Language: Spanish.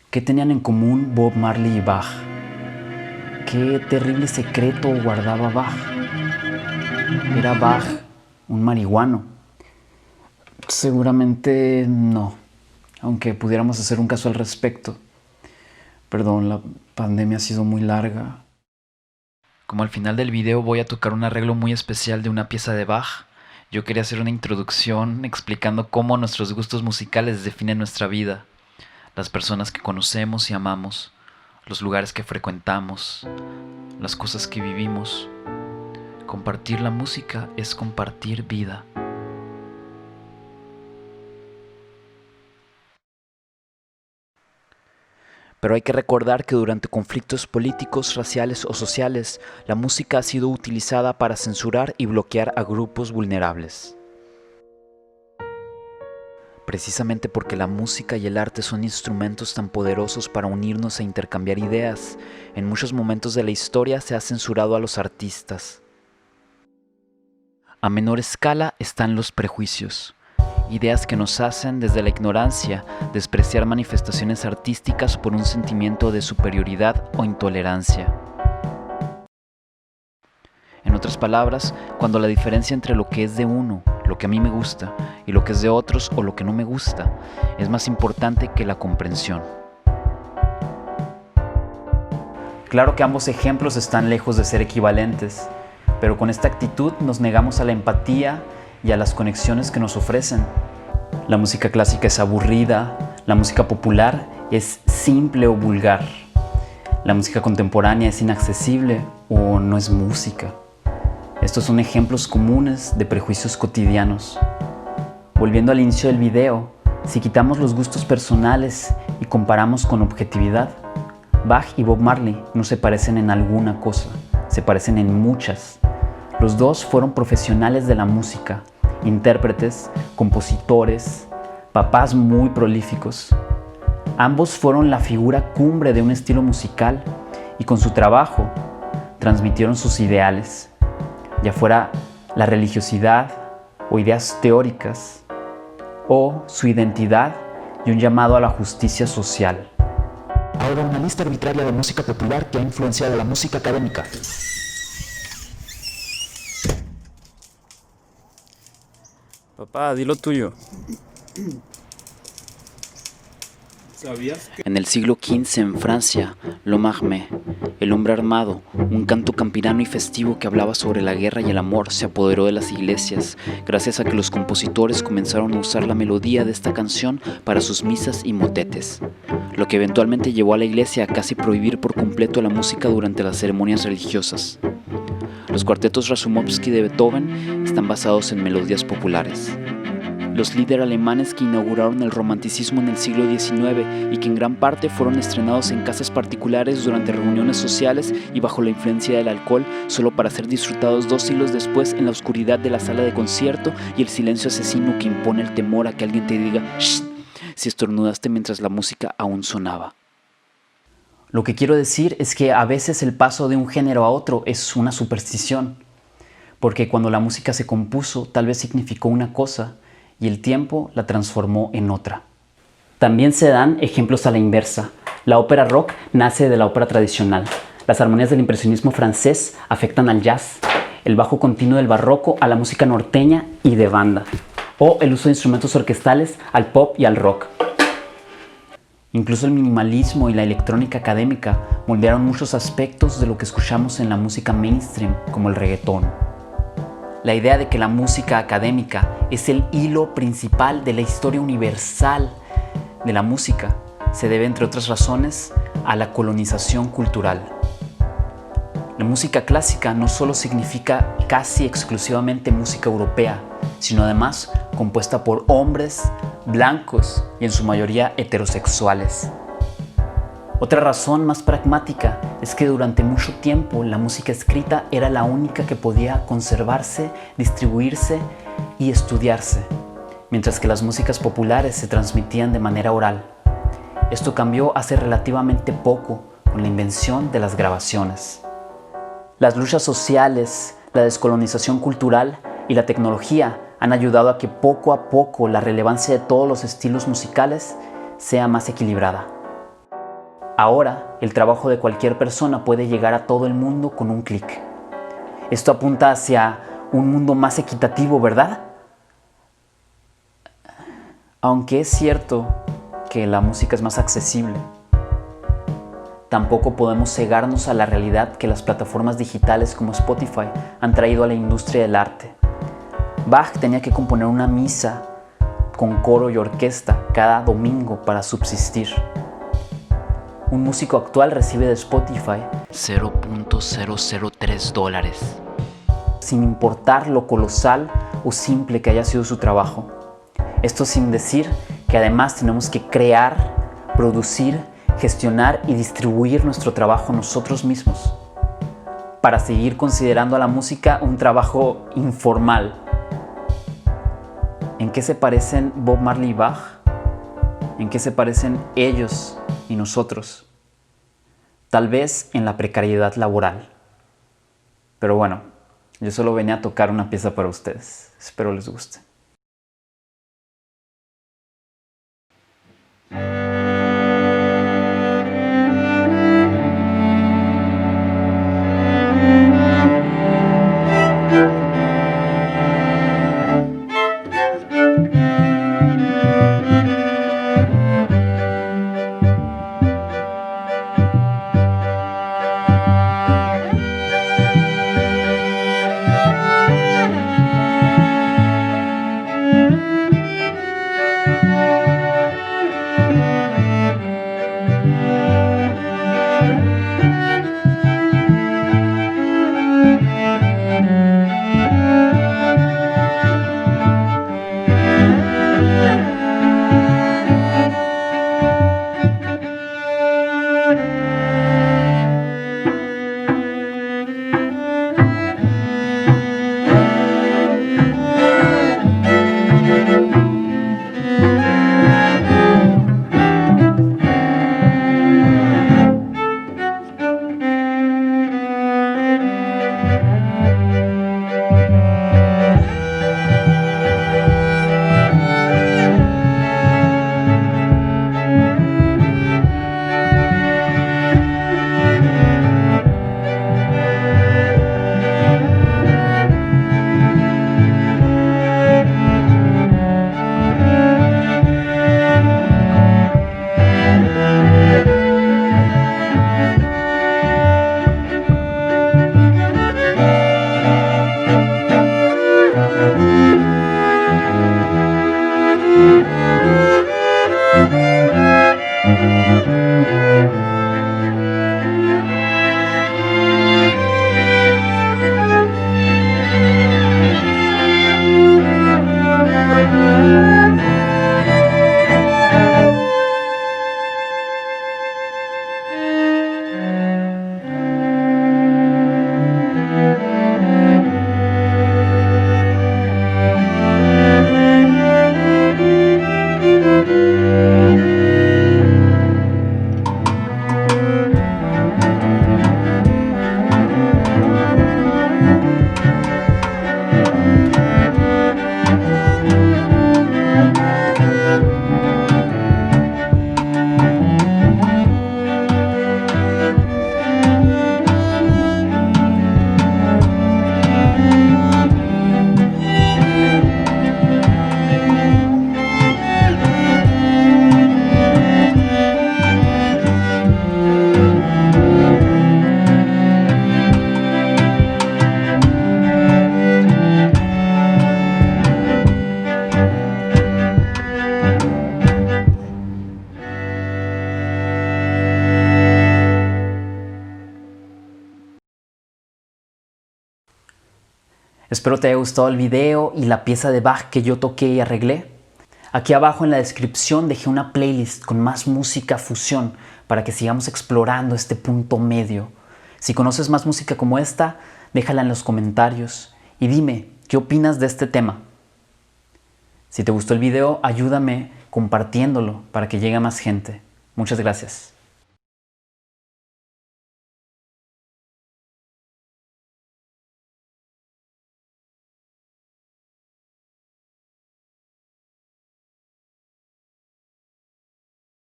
¿Qué tenían en común Bob Marley y Bach? ¿Qué terrible secreto guardaba Bach? ¿Era Bach un marihuano? Seguramente no, aunque pudiéramos hacer un caso al respecto. Perdón, la pandemia ha sido muy larga. Como al final del video voy a tocar un arreglo muy especial de una pieza de Bach, yo quería hacer una introducción explicando cómo nuestros gustos musicales definen nuestra vida, las personas que conocemos y amamos, los lugares que frecuentamos, las cosas que vivimos. Compartir la música es compartir vida. Pero hay que recordar que durante conflictos políticos, raciales o sociales, la música ha sido utilizada para censurar y bloquear a grupos vulnerables. Precisamente porque la música y el arte son instrumentos tan poderosos para unirnos e intercambiar ideas, en muchos momentos de la historia se ha censurado a los artistas. A menor escala están los prejuicios. Ideas que nos hacen desde la ignorancia despreciar manifestaciones artísticas por un sentimiento de superioridad o intolerancia. En otras palabras, cuando la diferencia entre lo que es de uno, lo que a mí me gusta, y lo que es de otros o lo que no me gusta, es más importante que la comprensión. Claro que ambos ejemplos están lejos de ser equivalentes, pero con esta actitud nos negamos a la empatía y a las conexiones que nos ofrecen. La música clásica es aburrida, la música popular es simple o vulgar, la música contemporánea es inaccesible o no es música. Estos son ejemplos comunes de prejuicios cotidianos. Volviendo al inicio del video, si quitamos los gustos personales y comparamos con objetividad, Bach y Bob Marley no se parecen en alguna cosa, se parecen en muchas. Los dos fueron profesionales de la música, intérpretes, compositores, papás muy prolíficos. Ambos fueron la figura cumbre de un estilo musical y con su trabajo transmitieron sus ideales, ya fuera la religiosidad o ideas teóricas, o su identidad y un llamado a la justicia social. Ahora una lista arbitraria de música popular que ha influenciado la música académica. Papá, di lo tuyo. ¿Sabías que En el siglo XV en Francia, Lomarme, el hombre armado, un canto campirano y festivo que hablaba sobre la guerra y el amor, se apoderó de las iglesias, gracias a que los compositores comenzaron a usar la melodía de esta canción para sus misas y motetes, lo que eventualmente llevó a la iglesia a casi prohibir por completo la música durante las ceremonias religiosas. Los cuartetos Rasoumovsky de Beethoven están basados en melodías populares. Los líderes alemanes que inauguraron el romanticismo en el siglo XIX y que en gran parte fueron estrenados en casas particulares durante reuniones sociales y bajo la influencia del alcohol, solo para ser disfrutados 2 siglos después en la oscuridad de la sala de concierto y el silencio asesino que impone el temor a que alguien te diga "shh" si estornudaste mientras la música aún sonaba. Lo que quiero decir es que a veces el paso de un género a otro es una superstición, porque cuando la música se compuso tal vez significó una cosa, y el tiempo la transformó en otra. También se dan ejemplos a la inversa. La ópera rock nace de la ópera tradicional. Las armonías del impresionismo francés afectan al jazz, el bajo continuo del barroco a la música norteña y de banda, o el uso de instrumentos orquestales al pop y al rock. Incluso el minimalismo y la electrónica académica moldearon muchos aspectos de lo que escuchamos en la música mainstream, como el reggaetón. La idea de que la música académica es el hilo principal de la historia universal de la música se debe, entre otras razones, a la colonización cultural. La música clásica no solo significa casi exclusivamente música europea, sino además compuesta por hombres blancos y en su mayoría heterosexuales. Otra razón más pragmática es que durante mucho tiempo la música escrita era la única que podía conservarse, distribuirse y estudiarse, mientras que las músicas populares se transmitían de manera oral. Esto cambió hace relativamente poco con la invención de las grabaciones. Las luchas sociales, la descolonización cultural y la tecnología han ayudado a que poco a poco la relevancia de todos los estilos musicales sea más equilibrada. Ahora, el trabajo de cualquier persona puede llegar a todo el mundo con un clic. Esto apunta hacia un mundo más equitativo, ¿verdad? Aunque es cierto que la música es más accesible, tampoco podemos cegarnos a la realidad que las plataformas digitales como Spotify han traído a la industria del arte. Bach tenía que componer una misa con coro y orquesta cada domingo para subsistir. Un músico actual recibe de Spotify $0.003, sin importar lo colosal o simple que haya sido su trabajo. Esto sin decir que además tenemos que crear, producir, gestionar y distribuir nuestro trabajo nosotros mismos para seguir considerando a la música un trabajo informal. ¿En qué se parecen Bob Marley y Bach? ¿En qué se parecen ellos y nosotros? Tal vez en la precariedad laboral. Pero bueno, yo solo venía a tocar una pieza para ustedes. Espero les guste. Espero te haya gustado el video y la pieza de Bach que yo toqué y arreglé. Aquí abajo en la descripción dejé una playlist con más música fusión para que sigamos explorando este punto medio. Si conoces más música como esta, déjala en los comentarios y dime qué opinas de este tema. Si te gustó el video, ayúdame compartiéndolo para que llegue a más gente. Muchas gracias.